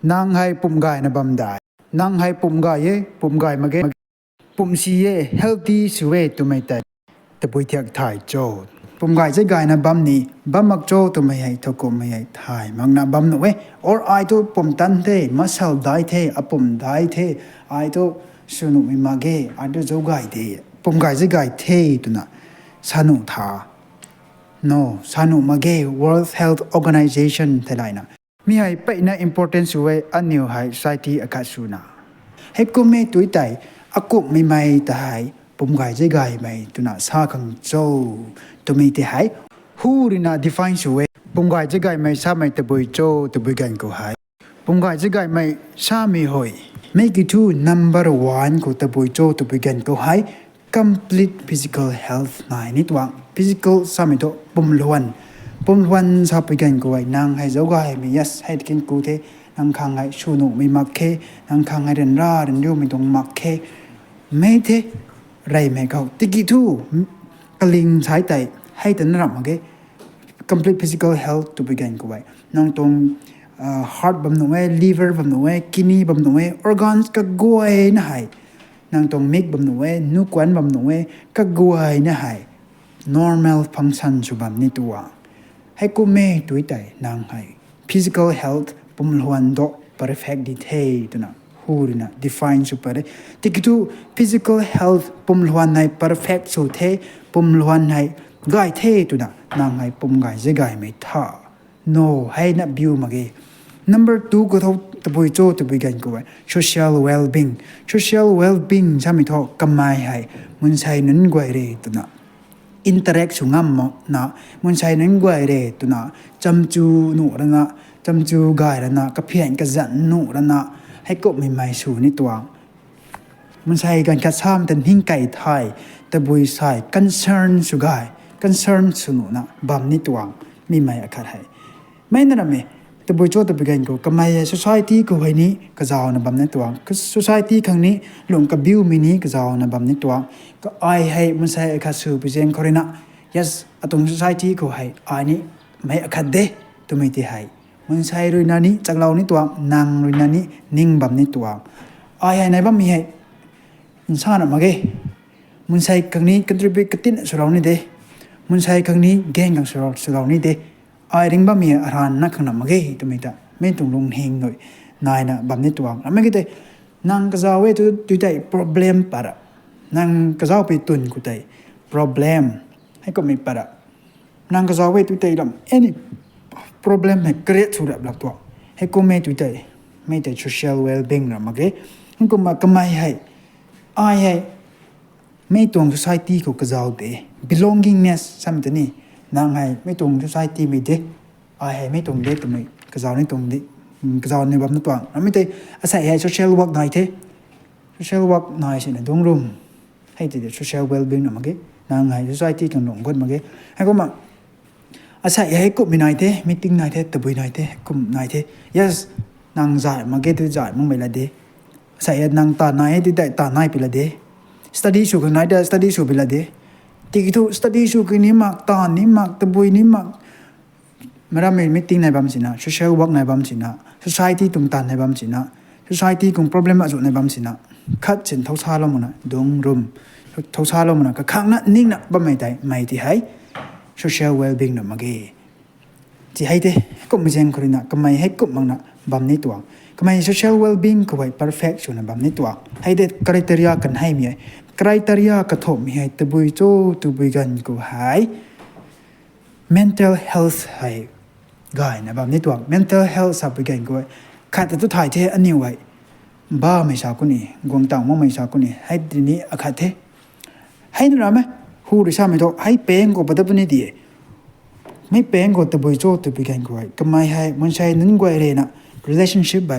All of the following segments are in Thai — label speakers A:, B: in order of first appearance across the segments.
A: nang hai PUMGAINA BAMDAI nang hai PUMGAI mage PUMCA healthy suwe tumaitai tabui thiak thai cho PUMGAI je gaina bamni bamak cho tumai hai thoko mai hai thai mangna bam no we or ai to pum tan the masal dai the apum dai the ai to sunu mi mage adu zo gai de PUMGAI je gai the tuna sanu tha no sanu mage World Health Organization thelaina mi hai pe na importance we anew hai society akasuna he kume tuitai akup mi mai tai PUMGAI je gai mai tuna sa khang cho tumi te hai hu rina define suwe PUMGAI je gai mai sa mai te boi cho te boi gan ko hai PUMGAI je gai mai sa mi hoi make it to number 1 ko te boi cho te boi gan ko hai complete physical health nai ni twang physical sa mi to pumluan sa boi gan ko ai nang hai zo gai mi yes hai kin ku the nang khang hai su nu mi mak khe nang khang hai ren ra ren ru mi tong mak khe me the rai me kau tiki tu kaling sai tai hay tan ram age complete physical health to begin ko bai nang tong heart bam no we liver bam no we kidney bam no we organs ka goi na hai nang tong mik bam no we nu kwan bam no we ka goi na hai normal function su bam ni tuwa hay ko me tui tai nang hai physical health pum lhuan do perfect di the tu na hurina define super tikitu physical health pum lhuan nai perfect so the pum lhuan nai gai the tu na nang hai PUMGAI je gai mai tha no hai na view mage number 2 ko thau to boi cho to boi gan ko social well being sami tho kamai hai mun sai nun goi re tu na interact su ngam mo na mun sai nun goi re tu na chamchu nu rana chamchu gai rana ka phian ka zan nu ranaให้กบใหม่ๆสู่นี่ตัวมันใช้การคัดซ้ำแต่หิ้งไก่ไทยแต่บุยใส่ concern สุกาย concern สุนุนะบำนี่ตัวมีไหมอาคาไทยไม่นั่นหรอเมแต่บุยโจแต่บุยกันกูก็ไม่ society กูไว้นี้ก็จะเอาในบำนี่ตัวก็ society ครั้งนี้หลงกับบิวมินี้ก็จะเอาในบำนี่ตัวก็ไอให้มันใช้อาคาสู่ไปเจนคอรินะ yes ตรง society กูให้ไอนี้ไม่อาคาเดตัวไม่ที่ให้มันใช้รุยนานี้จากเรานี่ตัวนางรุยนานี้นิ่งแบบนี้ตัวไอ้ไหนบ้างมีให้อินสานอะมาเกมันใช้ครั้งนี้ contribute กระติ้นสุรานี่เด้มันใช้ครั้งนี้แก่งกับสุรานี่เด้ไอ้ริงบ้างมีอาหารนักขนาดมาเกตัวไม่ได้ไม่ต้องลงเฮงหน่อยนายนะแบบนี้ตัวแล้วไม่ก็ได้นางกระเจ้าเว้ยตัวใจ problem ปะระนางกระเจ้าไปตุนกูใจ problem ให้ก็ไม่ปะระนางกระเจ้าเว้ยตัวใจลำ any problem ให้เกลียดสุดแบบตัวให้กูไม่ตัวใจไม่แต่ social well being นะมาเกให้กูมากำไมให้ไอ้ให้ไม่ตรง society กูกระเจ้าเด belongingness สามตัวนี้นางให้ไม่ตรง society ไม่เดไอ้ให้ไม่ตรงเดตัวนี้กระเจ้าในตรงนี้กระเจ้าในแบบนั้นตัวแล้วไม่แต่อาศัยให้ social work หน่อยเถ social work หน่อยสินะดวงรุ่มให้แต่ social well being นะมาเกนางให้ society กันหลงคนมาเกให้กูมาอาศัยให้กุมมีนายเทมีติ้งนายเทตะบุยนายเทกุมนายเท yes นางจ่ายมาเกตุจ่ายมึงไปละเดอาศัยนางตานายให้ได้ตานายไปละเด study สู่กันนายได้ study สู่ไปละเดติกิทุ study สู่กันนี้มากตานนี้มากตะบุยนี้มากมารามีติ้งนายบำสินะ social work นายบำสินะ society ตุงตานนายบำสินะ society กุม problem อาจุนายบำสินะคัดสินเท่าชาลมุนะดงรุมเท่าชาลมุนะก็ข้างนั้นนิ่งนะบ่ไม่ได้ไม่ที่ให้social well being นะมาเกที่ให้เด้ก็ไม่เจงคนนะก็ไม่ให้กุมังนะบำนี้ตัวก็ไม่ social well being ก็ไว้ perfect ชนะบำนี้ตัวให้เด็ด criteria กันให้มี criteria กระทบมีให้ตะบุยโจตะบุยกันก็ให้ mental health ให้ก่ายนะบำนี้ตัว mental health สับไปกันก็ไว้ขาดแต่ตัวถ่ายเทอันนี้ไว้บ้าไม่ชากุนี่กวงต่างว่าไม่ชากุนี่ให้ทีนี้อาคาเทให้ดูนะไหมหูริชาไม่ทอให้เป้งก็ปัตตานีดีไม่เป้งก็ตะบุยโจตะบุยกันก็ไว้ก็ไม่ให้มันใช้นั่นก็ไอ้เรื่องนะ relationship ไป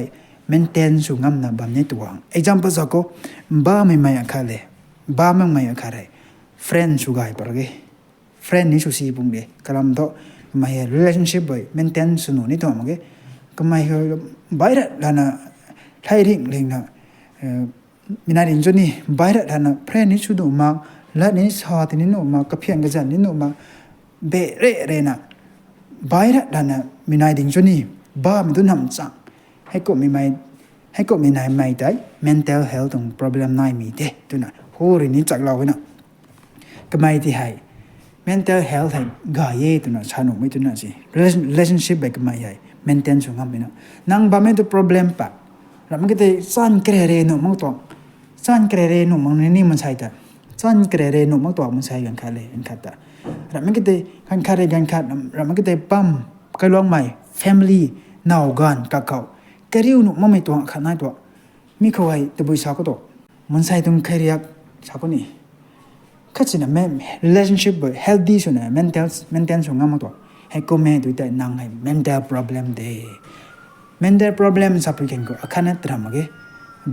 A: maintain สุงามนะแบบนี้ตัว example สักก็บ้าไม่อาคาเลยบ้าไม่อาคาเลย friend สุกายปะเก friend นี่สุสีปุ่งเดกลำโตไม่ให้ relationship ไป maintain สุนุนี่ตัวมั้งเกก็ไม่ให้ไปละแล้วนะไทยริ่งเรื่องนะมีนายดิ่งจนนี่ไปละแล้วนะ friend นี่สุดมากและนี่สาธิตนี่หนูมากับเพียงกระจันนี่หนูมาเบะเร่นะใบละดันนะมีนายดิ่งชนี่บ้ามันตุนทำจัง ให้ก็มีไม่ให้ก็มีนายไม่ได้ mental health ตรง problem นายมีเด้ตัวน่ะโหเรื่องนี้จากเราเนาะก็ไม่ที่ให้ mental health ให้กายตัวน่ะชาหนุ่มไม่ตัวน่ะสิ relationship ไปก็ไม่ให้ maintain ส่งกันไปเนาะนั่งบ้าไม่ตัว problem ปะแล้วมันก็จะสั้นเกเรหนุ่มมั่งตัวสั้นเกเรหนุ่มมั่งนี่มันใช่แต่สั้นเกเรหนุ่มมั่งตัวมันใช่กันขาเลยกันขาดแต่แล้วมันก็จะกันขาดกันขาดแล้วมันก็จะปั๊มก็ลองใหม่ family น่ากันกับเขากระดิ่งหนุ่มมั่งไม่ตัวขนาดตัวมีเขาไว้แต่บุษาก็ตัวมันใช่ตรงแคริยักชาคนนี้ข้าศึกนะแม่ relationship แบบ healthy ส่วนนะ mental ส่วนงามมากตัวให้ก็แม่ดูแต่นางให้ mental problem เด้ mental problem สับไปกันก็อาการนั้นตรามะเก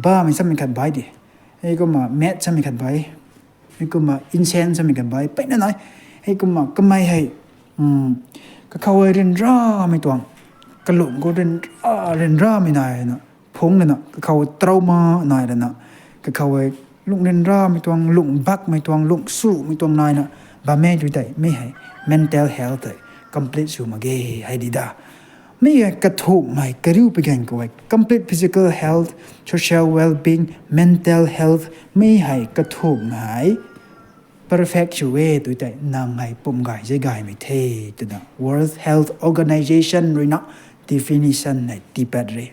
A: บ้าไม่สมัยขัดใบดิให้ก็มา med สมัยขัดใบให้ก็มา incense สมัยขัดใบไปนั่นหน่อยให้ก็มาก็ไม่ให้ก็เขาเรียนร่าไม่ตัวกระหลุมก็เรียนร่าไม่ได้เนาะพงเลยเนาะก็เขาตรามาหน่อยแล้วเนาะก็เขาลุงเรียนร่าไม่ตัวลุงบักไม่ตัวลุงสู้ไม่ตัวหน่อยเนาะบ้าแม่ดูแต่ไม่ให้ mental health complete สูมาเกให้ดีดาไม่อยากกระทบไม่กระดิ่งไปกันก็ไว้ complete physical health social well-being mental health ไม่ให้กระทบไม่ perfect ช่วยตัวแต่นางให้ปุ่มไก่ใจไก่ไม่เท่ตัวนะ World Health Organization เลยนะ definition ในตีแปดเลย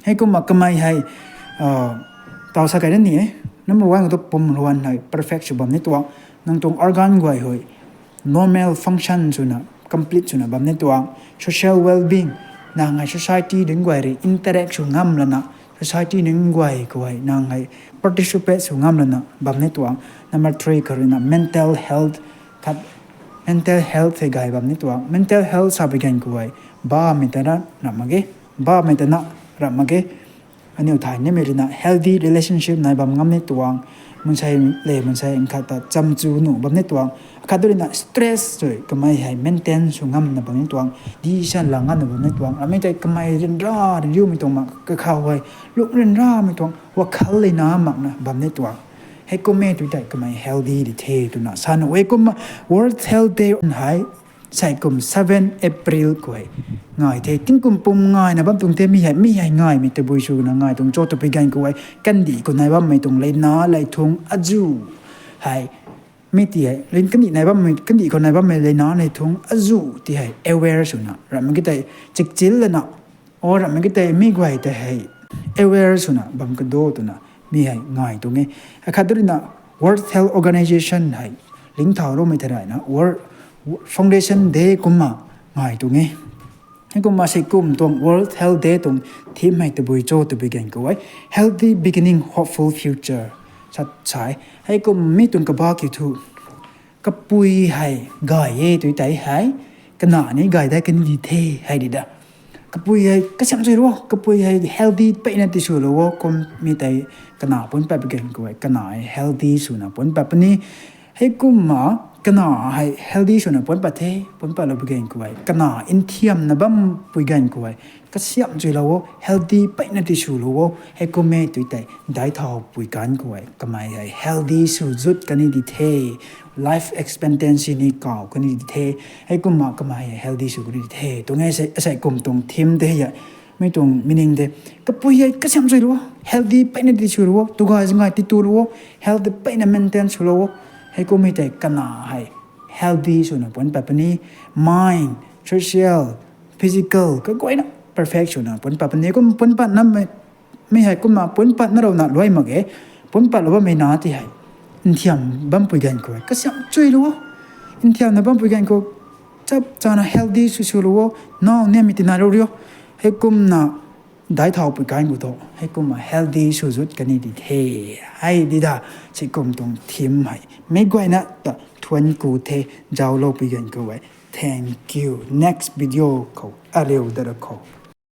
A: ให้ก็มาก็ไม่ให้ต่อสักการนั่นนี่นั่นมาว่าตัวปุ่มล้วนให้ perfect ช่วยแบบนี้ตัวนั่งตรง organ ไว้ให้ normal function ส่วนนะcomplete ส่วนนะแบบนี้ตัว social well-being นางให้ society ดึงไว้เลย interaction งามแล้วนะ society ดึงไว้ก็ไว้นางให้ participate ส่วนงามแล้วนะแบบนี้ตัว number 3คือนะ mental health ครับ mental health ให้ไงแบบนี้ตัว mental health สับไปกันก็ไว้บ้าไม่แต่ละรับมาเกบ้าไม่แต่ละรับมาเกอันนี้ถ่ายเนี่ยไม่รู้นะ healthy relationship ในแบบงามในตัวมันใช่เลยมันใช่อันขาดจำจูหนูแบบนี้ตัวขาดด้วยนะ stress ด้วยก็ไม่ให้ maintain ส่งงามในแบบนี้ตัวดีฉันหลังงานในแบบนี้ตัวไม่ได้ก็ไม่เรียนร่าเรียนยุ่งไม่ตรงมาก็เข้าไว้ลูกเรียนร่าไม่ตรงว่าเขาเลยนะมักนะแบบนี้ตัวให้ก็ไม่ดูได้ก็ไม่ healthy ดีเท่ตัวนะสนุกเว้ยก็มา World Health Day ให้ใส่กลุ่ม7 April ก็ไว้ง่ายเท่ทิ้งกลุ่มปุ่มง่ายนะบ้างตรงเท่ไม่ใหญ่ง่ายมีแต่บุยชูนะง่ายตรงโจทย์ไปกันก็ไว้กันดีคนไหนบ้างไม่ตรงเลยนะเลยทงอาจูให้ไม่ตีให้เล่นกันดีไหนบ้างไม่กันดีคนไหนบ้างไม่เลยนะเลยทงอาจูที่ให้ aware สุนะเรามันก็ได้จิกจิลเลยนะโอ้เรามันก็ได้ไม่ไหวแต่ให้ aware สุนะบางก็โดตัวนะมีให้ง่ายตรงนี้ขาดด้วยนะ World Health Organization ให้ลิงก์เท่าเราไม่ได้นะ World Foundation Day ก็มาง่ายตรงนี้ให้ก็มาใช้กลุ่มตรง World Health Day ตรงทีมให้ตะบุยโจตะบุยกันก็ไว้ Healthy Beginning Hopeful Future ชัดใช้ให้ก็มีตรงกระบอกอยู่ทุกกระปุยให้กายเย่ตัวใจให้ขนาดนี้กายได้กันดีเท่ให้ดีดากระปุยให้ก็ช่างใจรู้กระปุยให้ healthy ไปในที่สุดแล้วก็มีแต่ขนาดผลแบบกันก็ไว้ขนาด healthy สุดนะผลแบบนี้ให้ก็มาขนาดให้ healthy ส่วนนั้นผลประเทศผลประเราไปกันกวยขนาดอินเทียมนะบ้างไปกันกวยก็เสียมจุยเราว่า healthy ไปในที่สุดแล้วให้ก็ไม่ตัวแต่ได้เท่าไปกันกวยก็ไม่ให้ healthy สุดกันนี่ดีเท่ life expectancy นี่เก่ากันนี่ดีเท่ให้ก็มาก็ไม่ให้ healthy สุดกันนี่ดีเท่ตรงนี้ใส่กลุ่มตรงทีมเดียไม่ตรง meaning เดียก็ปุยก็เสียมจุยเรา healthy ไปในที่สุดแล้วตัวก็ง่ายที่ตัวเรา healthy ไปใน maintain สุดแล้วให้ก็ไม่ได้กันนะให้ healthy ส่วนนั้นผลแบบนี้ mind social physical ก็ก้อยนะ perfect ส่วนนั้นผลแบบนี้ก็ผลแบบนั้นไม่ให้ก็มาผลแบบนั้นเราหนักร้อยมากผลแบบเราไม่น่าที่ให้อินเทียมบัมปุยกันก็ก็เสียช่วยรู้อินเทียมนะบัมปุยกันก็จับจานะ healthy สุดๆรู้น้องเนี่ยมีที่น่ารู้ให้ก็มาได้เท่าไปกันกูโตให้กูมา healthy สุดๆกันนี่ดีเท่ให้ดีดาใช้กลุ่มตรงทีมให้ไม่กว่านะแต่ทวนกูเทเจ้าโลกไปกันกูไว้ thank you next video เขาเร็วเดี๋ยวเขา